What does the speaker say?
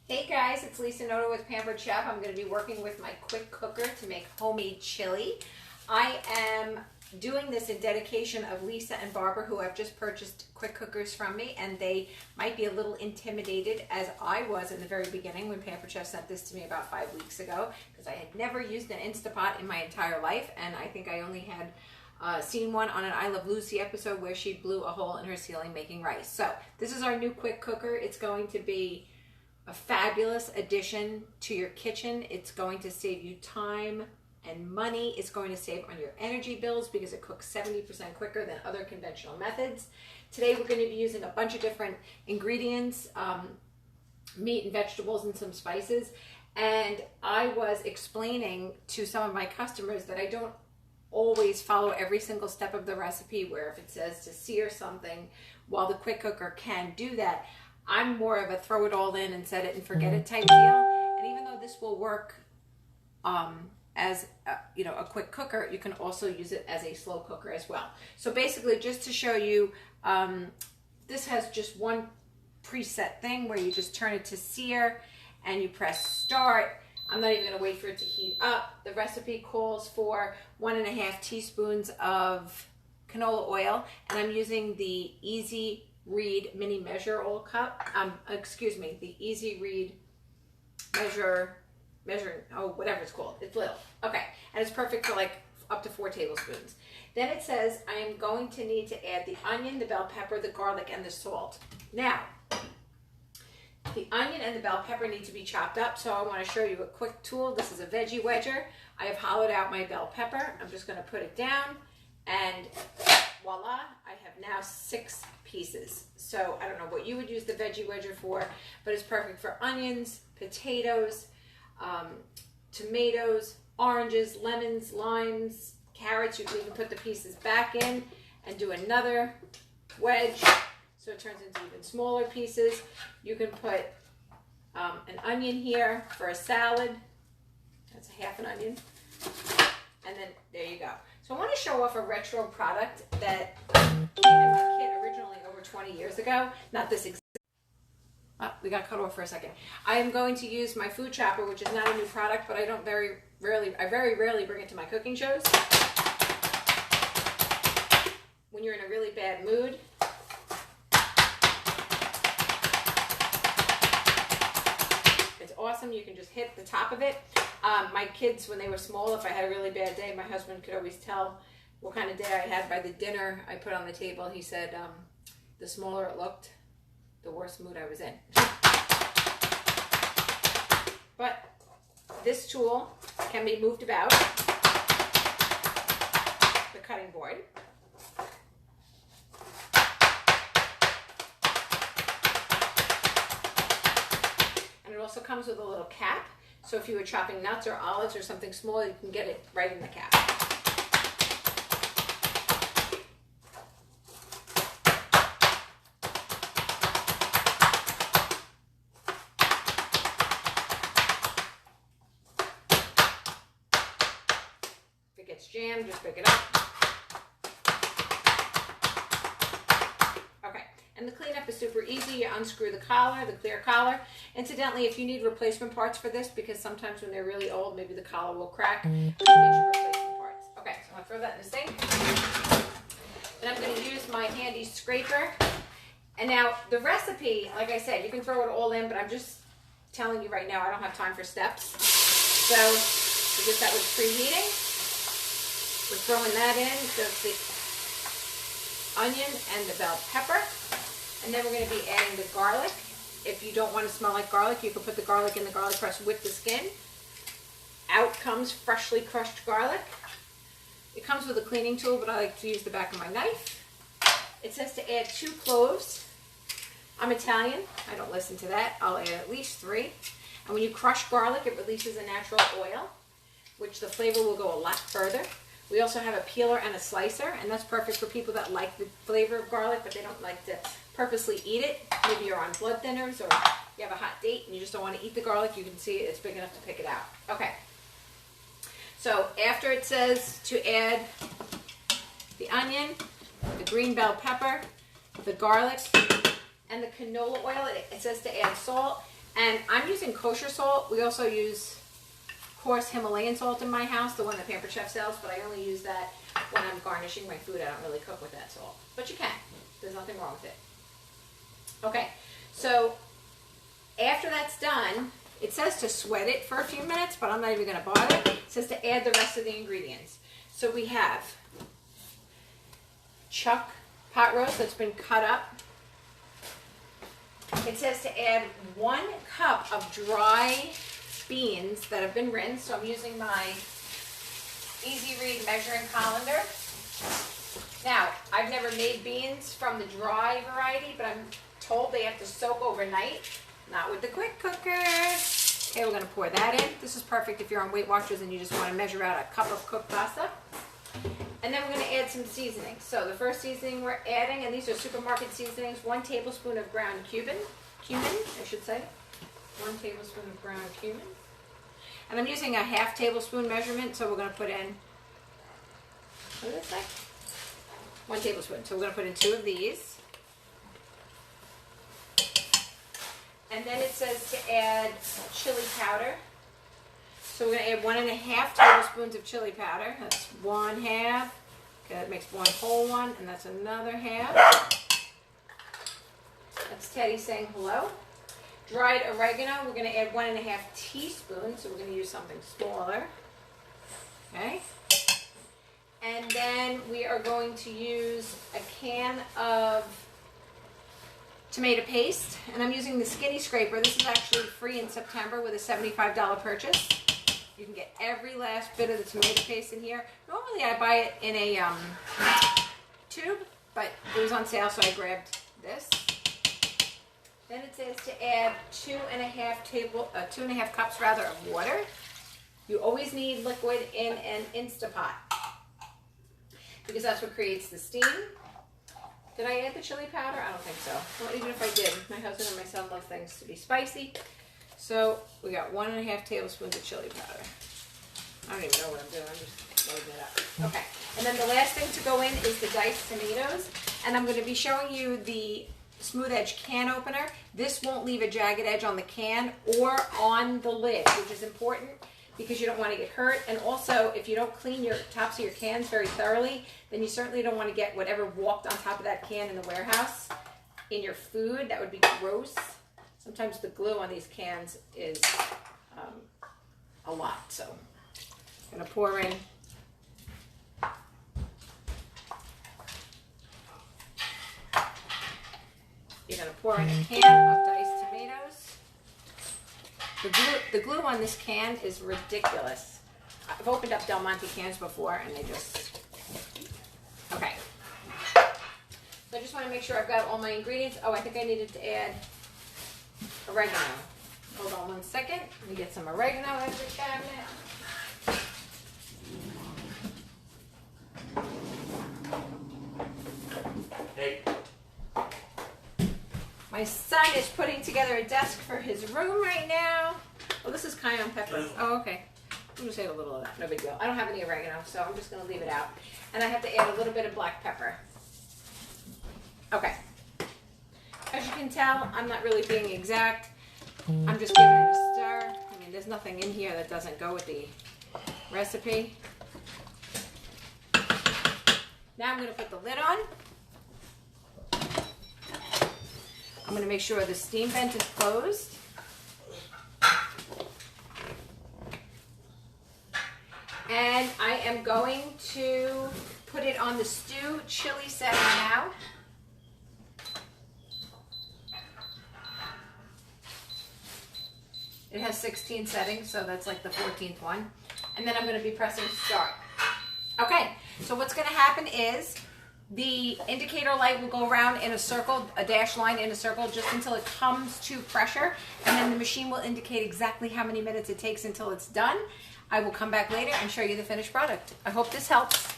Hey guys, it's Lisa Noto with Pampered Chef. I'm going to be working with my quick cooker to make homemade chili. I am doing this in dedication of Lisa and Barbara, who have just purchased quick cookers from me, and they might be a little intimidated, as I was in the very beginning when Pampered Chef sent this to me about 5 weeks ago, because I had never used an Instapot in my entire life, and I think I only had seen one on an I Love Lucy episode where she blew a hole in her ceiling making rice. So this is our new quick cooker. It's going to be a fabulous addition to your kitchen. It's going to save you time and money. It's going to save on your energy bills because it cooks 70% quicker than other conventional methods. Today we're going to be using a bunch of different ingredients, meat and vegetables and some spices. And I was explaining to some of my customers that I don't always follow every single step of the recipe, where if it says to sear something, while the quick cooker can do that, I'm more of a throw it all in and set it and forget it type deal. And even though this will work as a quick cooker, you can also use it as a slow cooker as well. So basically, just to show you, this has just one preset thing where you just turn it to sear and you press start. I'm not even going to wait for it to heat up. The recipe calls for 1.5 teaspoons of canola oil, and I'm using the Easy Read mini measure oil cup. The Easy Read whatever it's called. It's little. Okay, and it's perfect for like up to 4 tablespoons. Then it says I am going to need to add the onion, the bell pepper, the garlic, and the salt. Now, the onion and the bell pepper need to be chopped up, so I want to show you a quick tool. This is a veggie wedger. I have hollowed out my bell pepper. I'm just going to put it down, and voila, I have now 6 pieces. So I don't know what you would use the veggie wedger for, but it's perfect for onions, potatoes, tomatoes, oranges, lemons, limes, carrots. You can even put the pieces back in and do another wedge, so it turns into even smaller pieces. You can put an onion here for a salad. That's a half an onion. And then there you go. So I want to show off a retro product that came in my kit originally over 20 years ago. Not this exact. Oh, we got cut off for a second. I am going to use my food chopper, which is not a new product, but I very rarely bring it to my cooking shows. When you're in a really bad mood, it's awesome. You can just hit the top of it. My kids, when they were small, if I had a really bad day, my husband could always tell what kind of day I had by the dinner I put on the table. He said, the smaller it looked, the worse mood I was in. But this tool can be moved about the cutting board. And it also comes with a little cap. So if you were chopping nuts or olives or something small, you can get it right in the cap. If it gets jammed, just pick it up. And the cleanup is super easy. You unscrew the collar, the clear collar. Incidentally, if you need replacement parts for this, because sometimes when they're really old, maybe the collar will crack, you get your replacement parts. Okay, so I'm going to throw that in the sink. Then I'm going to use my handy scraper. And now, the recipe, like I said, you can throw it all in, but I'm just telling you right now, I don't have time for steps. So, because that was preheating, we're throwing that in. So the onion and the bell pepper. And then we're going to be adding the garlic. If you don't want to smell like garlic, you can put the garlic in the garlic press with the skin. Out comes freshly crushed garlic. It comes with a cleaning tool, but I like to use the back of my knife. It says to add 2 cloves. I'm Italian. I don't listen to that. I'll add at least 3. And when you crush garlic, it releases a natural oil, which the flavor will go a lot further. We also have a peeler and a slicer, and that's perfect for people that like the flavor of garlic, but they don't like to purposely eat it. Maybe you're on blood thinners or you have a hot date and you just don't want to eat the garlic. You can see it's big enough to pick it out. Okay. So after it says to add the onion, the green bell pepper, the garlic, and the canola oil, it says to add salt. And I'm using kosher salt. We also use coarse Himalayan salt in my house, the one that Pampered Chef sells, but I only use that when I'm garnishing my food. I don't really cook with that salt. But you can. There's nothing wrong with it. Okay, so after that's done, it says to sweat it for a few minutes, but I'm not even going to bother. It says to add the rest of the ingredients. So we have chuck pot roast that's been cut up. It says to add 1 cup of dry beans that have been rinsed. So I'm using my Easy Read measuring colander. Now, I've never made beans from the dry variety, but I'm told they have to soak overnight. Not with the quick cooker. Okay, we're going to pour that in. This is perfect if you're on Weight Watchers and you just want to measure out a cup of cooked pasta. And then we're going to add some seasoning. So the first seasoning we're adding, and these are supermarket seasonings, 1 tablespoon of ground cumin, I should say. 1 tablespoon of ground cumin. And I'm using a 1/2 tablespoon measurement, so we're going to put in, what did it say? 1 tablespoon. So we're going to put in 2 of these. And then it says to add chili powder. So we're going to add 1.5 tablespoons of chili powder. That's 1/2. Okay, that makes 1 whole one, and that's another 1/2. That's Teddy saying hello. Dried oregano, we're going to add 1.5 teaspoons, so we're going to use something smaller. Okay. And then we are going to use a can of tomato paste, and I'm using the Skinny Scraper. This is actually free in September with a $75 purchase. You can get every last bit of the tomato paste in here. Normally I buy it in a tube, but it was on sale, so I grabbed this. Then it says to add 2.5 cups of water. You always need liquid in an Instapot because that's what creates the steam. Did I add the chili powder? I don't think so. Well, even if I did, my husband and my son love things to be spicy. So we got 1.5 tablespoons of chili powder. I don't even know what I'm doing. I'm just loading it up. Okay. And then the last thing to go in is the diced tomatoes. And I'm going to be showing you the smooth edge can opener. This won't leave a jagged edge on the can or on the lid, which is important because you don't want to get hurt. And also, if you don't clean your tops of your cans very thoroughly, then you certainly don't want to get whatever walked on top of that can in the warehouse in your food. That would be gross. Sometimes the glue on these cans is a lot. So I'm going to pour in you're going to pour in a can of diced tomatoes. The glue on this can is ridiculous. I've opened up Del Monte cans before and they just... Okay. So I just want to make sure I've got all my ingredients. Oh, I think I needed to add oregano. Hold on 1 second. Let me get some oregano out of the cabinet. Hey. My son is putting together a desk for his room right now. Oh, this is cayenne pepper. Oh, okay. I'm just add a little of that. No big deal. I don't have any oregano, so I'm just going to leave it out. And I have to add a little bit of black pepper. Okay. As you can tell, I'm not really being exact. I'm just giving it a stir. I mean, there's nothing in here that doesn't go with the recipe. Now I'm going to put the lid on. I'm going to make sure the steam vent is closed. And I am going to put it on the stew chili setting now. It has 16 settings, so that's like the 14th one. And then I'm going to be pressing start. Okay, so what's going to happen is the indicator light will go around in a circle, a dashed line in a circle, just until it comes to pressure. And then the machine will indicate exactly how many minutes it takes until it's done. I will come back later and show you the finished product. I hope this helps.